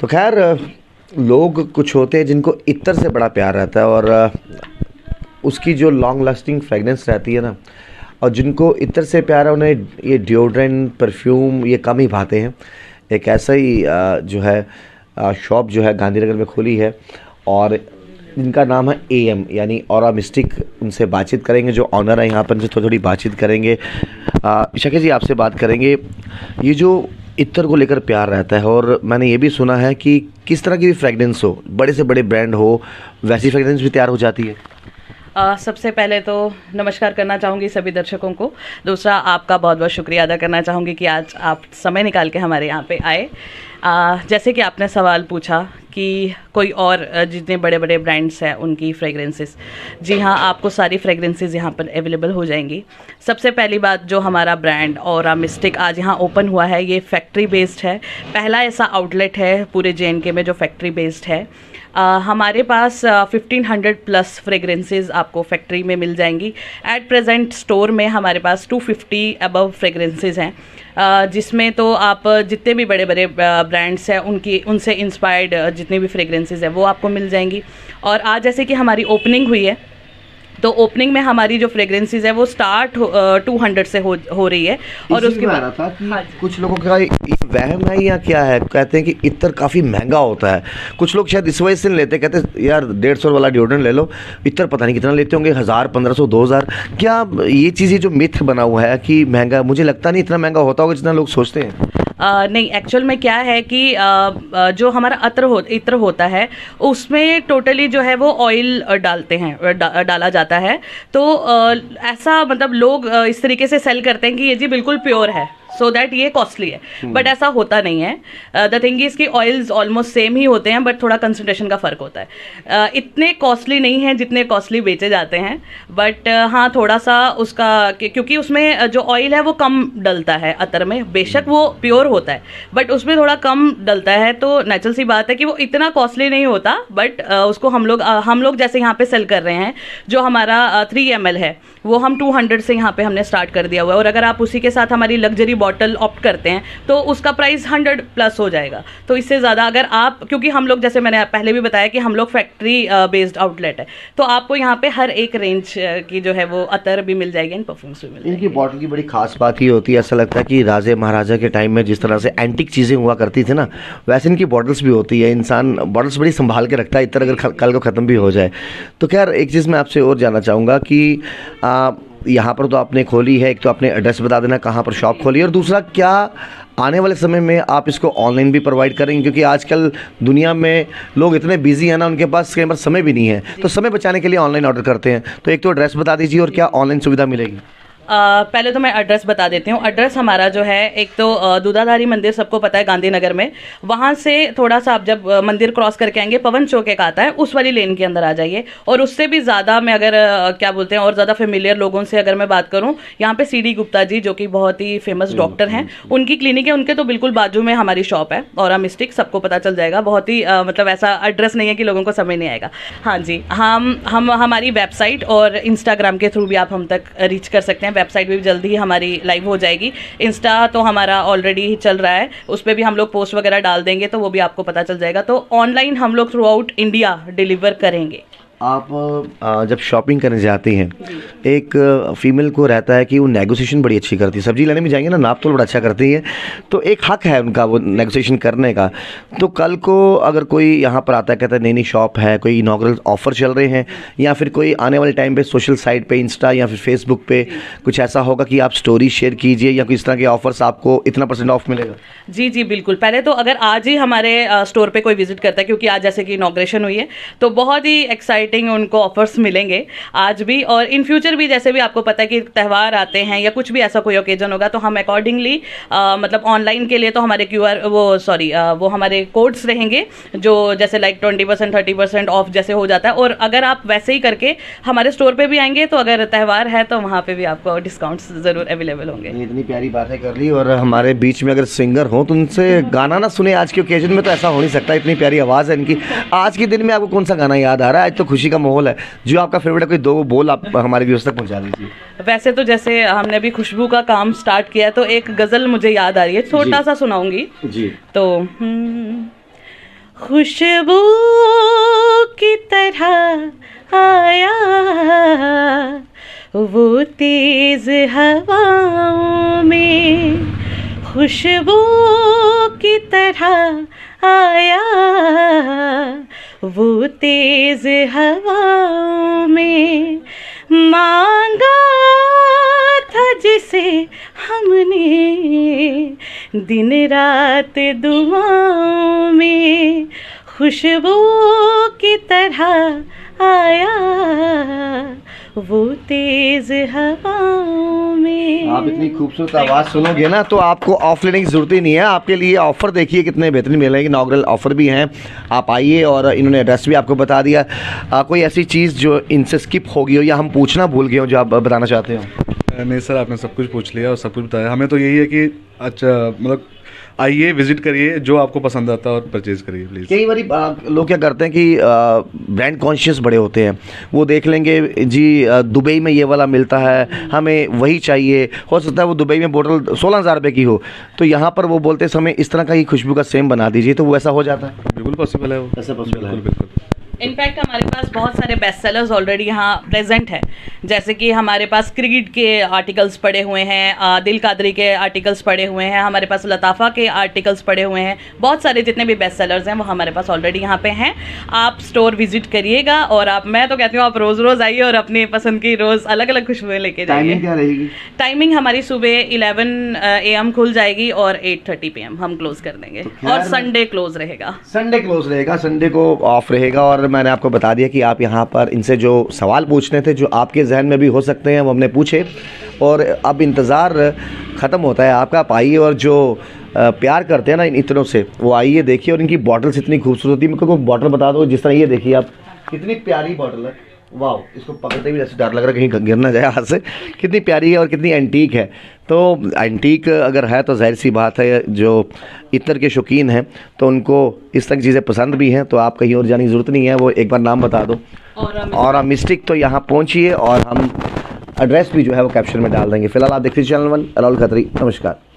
तो खैर लोग कुछ होते हैं जिनको इत्र से बड़ा प्यार रहता है और उसकी जो लॉन्ग लास्टिंग फ्रेगनेंस रहती है ना, और जिनको इत्र से प्यार है उन्हें ये डिओड्रेंट परफ्यूम ये कम ही भाते हैं। एक ऐसा ही जो है शॉप जो है गांधीनगर में खुली है और इनका नाम है AM यानी ऑरा मिस्टिक। उनसे बातचीत करेंगे, जो ऑनर है यहाँ पर, उनसे थोड़ी थोड़ी बातचीत करेंगे। शकील जी आपसे बात करेंगे, ये जो इत्र को लेकर प्यार रहता है और मैंने ये भी सुना है कि किस तरह की भी फ्रेगनेंस हो, बड़े से बड़े ब्रांड हो, वैसी फ्रेगनेंस भी तैयार हो जाती है। सबसे पहले तो नमस्कार करना चाहूँगी सभी दर्शकों को। दूसरा, आपका बहुत बहुत शुक्रिया अदा करना चाहूँगी कि आज आप समय निकाल के हमारे यहाँ पे आए। जैसे कि आपने सवाल पूछा कि कोई और जितने बड़े बड़े ब्रांड्स हैं उनकी फ्रेगरेंसेस, जी हाँ, आपको सारी फ्रेगरेंसेस यहाँ पर अवेलेबल हो जाएंगी। सबसे पहली बात, जो हमारा ब्रांड ऑरा मिस्टिक आज यहाँ ओपन हुआ है, ये फैक्ट्री बेस्ड है। पहला ऐसा आउटलेट है पूरे JNK में जो फैक्ट्री बेस्ड है। हमारे पास 1500 प्लस फ्रेगरेंसेस आपको फैक्ट्री में मिल जाएंगी। एट प्रेजेंट स्टोर में हमारे पास 250 अबव फ्रेगरेंसेस हैं, जिसमें तो आप जितने भी बड़े बड़े ब्रांड्स हैं उनसे इंस्पायर्ड जितनी भी फ्रेगरेंसेस हैं वो आपको मिल जाएंगी। और आज जैसे कि हमारी ओपनिंग हुई है, तो ओपनिंग में हमारी जो फ्रेगरेंसेस है वो स्टार्ट 200 से हो रही है। और उसके बाद था कि कुछ लोगों का ये वहम है या क्या है, कहते हैं कि इत्र काफ़ी महंगा होता है। कुछ लोग शायद इस वजह से लेते, कहते यार 150 वाला डिओड्रेंट ले लो, इत्र पता नहीं कितना लेते होंगे, 1000, 1500, 2000। क्या ये चीज़ जो मिथ बना हुआ है कि महंगा, मुझे लगता नहीं इतना महंगा होता होगा जितना लोग सोचते हैं। नहीं, एक्चुअल में क्या है कि जो हमारा इत्र होता है उसमें टोटली जो है वो ऑयल डालते हैं, डाला जाता है। तो ऐसा मतलब लोग इस तरीके से सेल करते हैं कि ये जी बिल्कुल प्योर है, सो दैट ये कॉस्टली है, बट ऐसा होता नहीं है। द थिंग इज़ कि ऑयल्स ऑलमोस्ट सेम ही होते हैं, बट थोड़ा कंसंट्रेशन का फ़र्क होता है। इतने कॉस्टली नहीं हैं जितने कॉस्टली बेचे जाते हैं, बट हाँ थोड़ा सा उसका, क्योंकि उसमें जो ऑयल है वो कम डलता है अतर में। बेशक वो प्योर होता है बट उसमें थोड़ा कम डलता है, तो नेचुरल सी बात है कि वो इतना कॉस्टली नहीं होता। बट उसको हम लोग जैसे यहाँ पे सेल कर रहे हैं, जो हमारा 3 ml है वो हम 200 से यहाँ पे हमने स्टार्ट कर दिया हुआ है। और अगर आप उसी के साथ हमारी लग्जरी बॉटल ऑप्ट करते हैं तो उसका प्राइस 100 प्लस हो जाएगा। तो इससे ज़्यादा अगर आप, क्योंकि हम लोग जैसे मैंने पहले भी बताया कि हम लोग फैक्ट्री बेस्ड आउटलेट है, तो आपको यहाँ पे हर एक रेंज की जो है वो अतर भी मिल जाएगी, इन परफ्यूम्स भी मिल जाएगी। इनकी बॉटल की बड़ी खास बात ये होती है, ऐसा लगता है कि राजे महाराजा के टाइम में जिस तरह से एंटिक चीज़ें हुआ करती थी ना, वैसे इनकी बॉटल्स भी होती है। इंसान बॉटल्स बड़ी संभाल के रखता है, इतना अगर कल को ख़त्म भी हो जाए तो। खैर एक चीज़ मैं आपसे और जानना चाहूँगा कि यहाँ पर तो आपने खोली है, एक तो आपने एड्रेस बता देना कहाँ पर शॉप खोली है, और दूसरा क्या आने वाले समय में आप इसको ऑनलाइन भी प्रोवाइड करेंगे, क्योंकि आजकल दुनिया में लोग इतने बिजी हैं ना, उनके पास कई बार समय भी नहीं है, तो समय बचाने के लिए ऑनलाइन ऑर्डर करते हैं। तो एक तो एड्रेस बता दीजिए और क्या ऑनलाइन सुविधा मिलेगी। पहले तो मैं एड्रेस बता देती हूँ। एड्रेस हमारा जो है, एक तो दूधाधारी मंदिर सबको पता है गांधीनगर में, वहाँ से थोड़ा सा आप जब मंदिर क्रॉस करके आएंगे, पवन चौक एक आता है, उस वाली लेन के अंदर आ जाइए। और उससे भी ज़्यादा मैं अगर क्या बोलते हैं और ज़्यादा फेमिलियर लोगों से अगर मैं बात करूँ, यहाँ पे CD गुप्ता जी जो कि बहुत ही फेमस डॉक्टर हैं, उनकी क्लिनिक है, उनके तो बिल्कुल बाजू में हमारी शॉप है ऑरा मिस्टिक, सबको पता चल जाएगा। बहुत ही मतलब ऐसा एड्रेस नहीं है कि लोगों को समझ नहीं आएगा। हाँ जी, हम हमारी वेबसाइट और इंस्टाग्राम के थ्रू भी आप हम तक रीच कर सकते हैं। वेबसाइट भी जल्दी ही हमारी लाइव हो जाएगी। इंस्टा तो हमारा ऑलरेडी ही चल रहा है, उस पर भी हम लोग पोस्ट वगैरह डाल देंगे, तो वो भी आपको पता चल जाएगा। तो ऑनलाइन हम लोग थ्रू आउट इंडिया डिलीवर करेंगे। आप जब शॉपिंग करने जाती हैं, एक फीमेल को रहता है कि वो नेगोशिएशन बड़ी अच्छी करती है, सब्जी लेने में जाएंगे ना, नाप तोल बड़ा अच्छा करती है, तो एक हक है उनका वो नेगोशिएशन करने का। तो कल को अगर कोई यहाँ पर आता है, कहता है नई नई शॉप है, कोई इनॉग्रल ऑफर चल रहे हैं, या फिर कोई आने वाले टाइम पे सोशल साइट पे, इंस्टा या फिर फेसबुक पे कुछ ऐसा होगा कि आप स्टोरी शेयर कीजिए या कोई इस तरह के ऑफर्स, आपको इतना % ऑफ मिलेगा। जी जी बिल्कुल। पहले तो अगर आज ही हमारे स्टोर पे कोई विजिट करता है, क्योंकि आज जैसे कि इनॉग्रेशन हुई है, तो बहुत ही एक्साइटिंग उनको ऑफर्स मिलेंगे आज भी और इन फ्यूचर भी। जैसे भी आपको पता है कि त्यौहार आते हैं या कुछ भी ऐसा कोई ओकेजन होगा, तो हम अकॉर्डिंगली मतलब ऑनलाइन के लिए तो हमारे वो हमारे कोड्स रहेंगे, जो जैसे लाइक 20% 30% ऑफ जैसे हो जाता है। और अगर आप वैसे ही करके हमारे स्टोर पे भी आएंगे, तो अगर त्यौहार है तो वहाँ पे भी आपको डिस्काउंट्स ज़रूर अवेलेबल होंगे। इतनी प्यारी बातें कर ली, और हमारे बीच में अगर सिंगर हो तो उनसे गाना ना सुने आज के ओकेजन में, तो ऐसा हो नहीं सकता। इतनी प्यारी आवाज़ है इनकी। आज के दिन में आपको कौन सा गाना याद आ रहा है? आज तो खुशी का माहौल है, जो आपका फेवरेट है, कोई 2 बोल आप हमारे व्यूअर्स तक पहुंचा दीजिए। वैसे तो जैसे हमने अभी खुशबू का काम स्टार्ट किया है, तो एक गज़ल मुझे याद आ रही है, छोटा सा सुनाऊंगी जी। तो खुशबू की तरह आया, वो तेज हवाओं में, खुशबू की तरह आया, वो तेज हवाओं में, मांगा था जिसे हमने दिन रात दुआओं में, खुशबू की तरह आया, वो तेज हवाओं में। आप इतनी खूबसूरत आवाज़ सुनोगे ना तो आपको ऑफ लेने की ज़रूरत ही नहीं है। आपके लिए ऑफ़र देखिए कितने बेहतरीन मिल रहे हैं, इनॉग्रल ऑफ़र भी हैं। आप आइए, और इन्होंने एड्रेस भी आपको बता दिया। कोई ऐसी चीज़ जो इनसे स्किप हो गई हो या हम पूछना भूल गए हो जो आप बताना चाहते हो? नहीं सर, आपने सब कुछ पूछ लिया और सब कुछ बताया। हमें तो यही है कि अच्छा मतलब आइए, विजिट करिए, जो आपको पसंद आता है और परचेज करिए प्लीज़। कई बार लोग क्या करते हैं कि ब्रांड कॉन्शियस बड़े होते हैं, वो देख लेंगे जी दुबई में ये वाला मिलता है, हमें वही चाहिए। हो सकता है वो दुबई में बोतल 16,000 रुपये की हो, तो यहाँ पर वो बोलते समय इस तरह का ही खुशबू का सेम बना दीजिए, तो वो ऐसा हो जाता है। बिल्कुल पॉसिबल है वो, ऐसा पॉसिबल है। बिल्कुल। इनफैक्ट हमारे पास बहुत सारे बेस्ट सेलर्स ऑलरेडी यहाँ प्रेजेंट है, जैसे कि हमारे पास क्रीड के आर्टिकल्स पड़े हुए हैं, दिल कादरी के आर्टिकल्स पड़े हुए हैं, हमारे पास लताफ़ा के आर्टिकल्स पड़े हुए हैं। बहुत सारे जितने भी बेस्ट सेलर्स हैं वो हमारे पास ऑलरेडी यहाँ पे हैं। आप स्टोर विजिट करिएगा, और आप, मैं तो कहती हूँ आप रोज़ रोज़ आइए और अपनी पसंद की रोज़ अलग अलग खुशबुएं लेके जाइए। टाइमिंग क्या रहेगी? टाइमिंग हमारी सुबह 11 AM खुल जाएगी और 8:30 PM हम क्लोज कर देंगे, और संडे क्लोज रहेगा। संडे क्लोज रहेगा, संडे को ऑफ रहेगा। और मैंने आपको बता दिया कि आप यहाँ पर इनसे जो सवाल पूछने थे, जो आपके जहन में भी हो सकते हैं, वो हमने पूछे। और अब इंतज़ार ख़त्म होता है आपका। आप आइए, और जो प्यार करते हैं ना इन इतनों से, वो आइए देखिए। और इनकी बॉटल्स इतनी खूबसूरत होती है। मेरे को बॉटल बता दो, जिस तरह ये देखिए आप, कितनी प्यारी बॉटल है। वाह, इसको पकड़ते भी जैसे डर लग रहा है कहीं गिर ना जाए हाथ से। कितनी प्यारी है और कितनी एंटीक है। तो एंटीक अगर है तो जाहिर सी बात है, जो इत्र के शौकीन हैं तो उनको इस तरह की चीज़ें पसंद भी हैं। तो आप कहीं और जाने की ज़रूरत नहीं है, वो एक बार नाम बता दो। और मिस्टिक तो यहाँ पहुँचिए, और हम एड्रेस भी जो है वो कैप्शन में डाल देंगे। फिलहाल आप देखते चैनल 1 राहुल खत्री। नमस्कार।